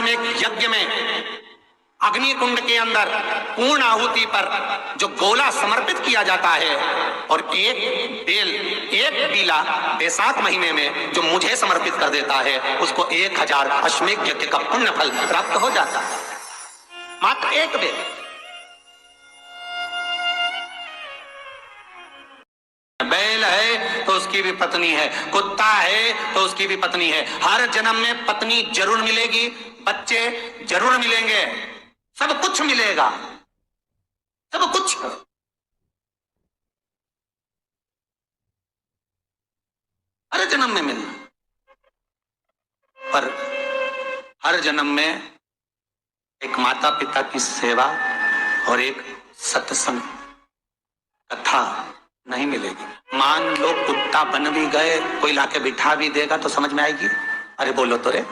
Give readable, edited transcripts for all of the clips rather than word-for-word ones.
में यज्ञ में अग्नि कुंड के अंदर पूर्ण आहुति पर जो गोला समर्पित किया जाता है और एक बीला बैसाख महीने में जो मुझे समर्पित कर देता है उसको 1000 अश्वमेध यज्ञ का पुण्य फल प्राप्त हो जाता है। मात्र एक बेल। बैल है तो उसकी भी पत्नी है, कुत्ता है तो उसकी भी पत्नी है। हर जन्म में पत्नी जरूर मिलेगी, बच्चे जरूर मिलेंगे, सब कुछ मिलेगा, सब कुछ। हर जन्म में मिलना, पर हर जन्म में एक माता पिता की सेवा और एक सत्संग कथा नहीं मिलेगी। मान लो कुत्ता बन भी गए, कोई लाके बिठा भी देगा तो समझ में आएगी? अरे बोलो तो रे।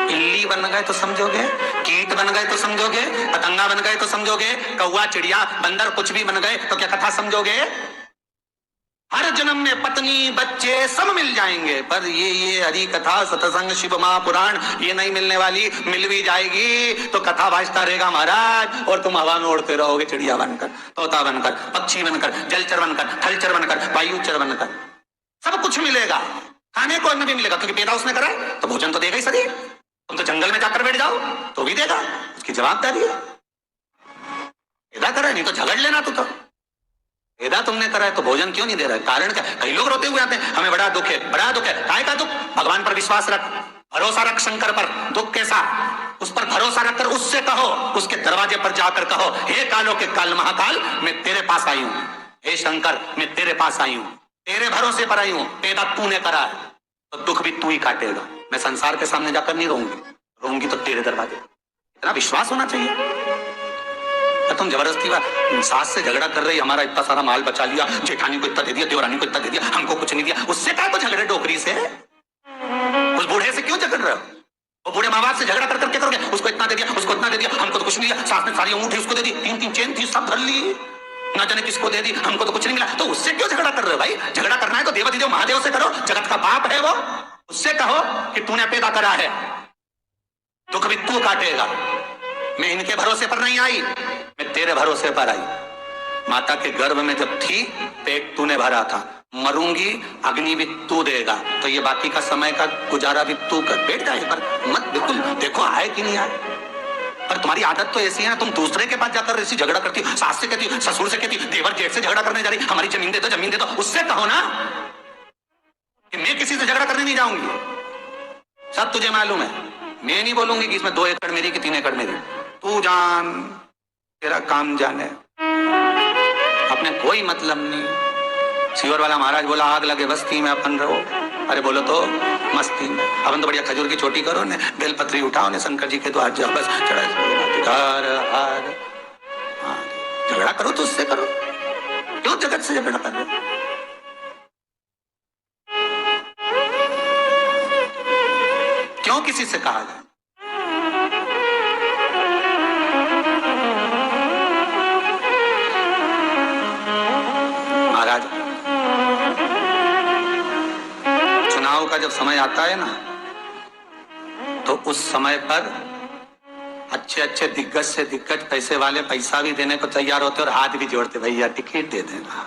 इल्ली बन गए तो समझोगे, कीट बन गए तो समझोगे, पतंगा बन गए तो समझोगे, कौवा चिड़िया बंदर कुछ भी बन गए तो क्या कथा समझोगे? हर जन्म में पत्नी बच्चे सब मिल जाएंगे, पर ये हरि कथा सत्संग शिव महापुराण ये नहीं मिलने वाली। मिल भी जाएगी तो कथा भाजता रहेगा महाराज, और तुम हवा में उड़ते रहोगे, चिड़िया बनकर, तोता बनकर, पक्षी बनकर, जलचर बनकर, थलचर बनकर, वायुचर बनकर। सब कुछ मिलेगा, खाने को अन्न भी मिलेगा, क्योंकि पैदा उसने करा है तो भोजन तो देगा ही शरीर। तुम तो जंगल में जाकर बैठ जाओ तो भी देगा, उसकी जवाबदारी है। पैदा करा है, नहीं तो झगड़ लेना तू तो। पैदा तुमने करा है तो भोजन क्यों नहीं दे रहा है? कारण क्या? कई लोग रोते हुए आते हैं, हमें बड़ा दुख है, बड़ा दुख है। काय का दुख? भगवान पर विश्वास रख, भरोसा रख शंकर पर। दुख कैसा? उस पर भरोसा रखकर उससे कहो, उसके दरवाजे पर जाकर कहो, हे कालों के काल महाकाल मैं तेरे पास आई हूं, हे शंकर मैं तेरे पास आई हूं, तेरे भरोसे पर आई हूं। पैदा तूने करा है तो दुख भी तू ही काटेगा। मैं संसार के सामने जाकर नहीं रोऊंगी तो तेरे दरवाजे। इतना विश्वास होना चाहिए। तुम जबरदस्ती सास से झगड़ा कर रही, हमारा इतना सारा माल बचा लिया, जेठानी को इतना दे दिया, देवरानी को इतना दे दिया, हमको कुछ नहीं दिया, उससे क्या को झगड़े डोकरी से? उस बूढ़े से क्यों झगड़ रहे हो? वो बूढ़े माँ बाप से झगड़ा कर करके करोगे, उसको इतना दे दिया, उसको इतना दे दिया, हमको तो कुछ नहीं दिया, सास ने सारी अंगूठी उसको दे दी, 3 चेन थी सब धर ली, ना जाने किसको दे दी, हमको तो कुछ नहीं मिला। तो उससे क्यों झगड़ा कर रहे हो भाई? झगड़ा करना है तो देवाधिदेव महादेव से करो, जगत का बाप है वो, उससे कहो कि तूने पैदा करा है, दुख भी तू काटेगा। मैं इनके भरोसे पर नहीं आई, मैं तेरे भरोसे पर आई। माता के गर्भ में जब थी पेट तूने भरा था, मरूंगी अग्नि भी तू देगा, तो ये बाकी का समय का गुजारा भी तू कर। बैठ जाए पर मत, बिल्कुल देखो आए कि नहीं आए। पर तुम्हारी आदत तो ऐसी है ना, तुम दूसरे के पास जाकर ऐसी झगड़ा करती हो, सास से कहती हो, ससुर से कहती हो, देवर जेठ से झगड़ा करने जा रही, हमारी जमीन दे दो, जमीन दे दो। उससे कहो ना कि मैं किसी से झगड़ा करने नहीं जाऊंगी, सब तुझे मालूम है। मैं नहीं बोलूंगी कि इसमें 2 एकड़ मेरी कि 3 एकड़ मेरी, तू जान, तेरा काम जाने, अपने कोई मतलब नहीं। सीवर वाला महाराज बोला आग लगे बस्ती में अपन रहो, अरे बोलो तो मस्ती में। अपन तो बढ़िया खजूर की चोटी करो ने, बेलपत्री उठाओ ने, शंकर जी के द्वार जाओ, बस झगड़ा करो तो उससे करो, क्यों जगत से झगड़ा कर रहे? क्यों किसी से कहा जाए? महाराज चुनाव का जब समय आता है ना, तो उस समय पर अच्छे अच्छे दिग्गज से दिग्गज पैसे वाले पैसा भी देने को तैयार होते और हाथ भी जोड़ते, भैया टिकट दे देना।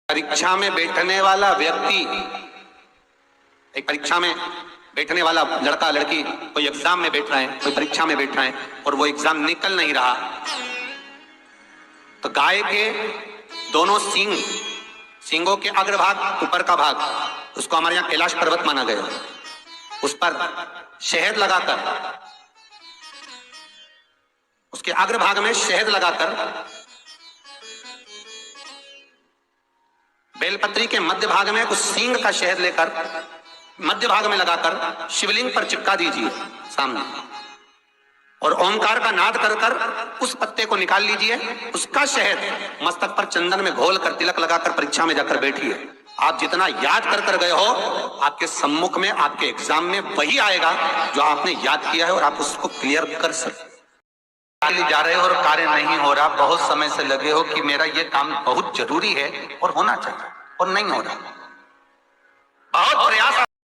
परीक्षा में बैठने वाला व्यक्ति, एक परीक्षा में बैठने वाला लड़का लड़की, कोई एग्जाम में बैठ रहा है, कोई परीक्षा में बैठ रहा है और वो एग्जाम निकल नहीं रहा, तो गाय के दोनों सींगों के अग्रभाग, ऊपर का भाग, उसको हमारे यहाँ कैलाश पर्वत माना गया, उस पर शहद लगाकर, उसके अग्रभाग में शहद लगाकर, बेलपत्री के मध्य भाग में उस सींग का शहद लेकर मध्य भाग में लगाकर शिवलिंग पर चिपका दीजिए सामने, और ओंकार का नाद कर कर उस पत्ते को निकाल लीजिए, उसका शहद मस्तक पर चंदन में घोल कर तिलक लगाकर परीक्षा में जाकर बैठिए। आप जितना याद कर कर गए हो, आपके सम्मुख में, आपके एग्जाम में वही आएगा जो आपने याद किया है, और आप उसको क्लियर कर सकते। जा रहे हो और कार्य नहीं हो रहा, बहुत समय से लगे हो कि मेरा ये काम बहुत जरूरी है और होना चाहिए और नहीं हो रहा, बहुत प्रयास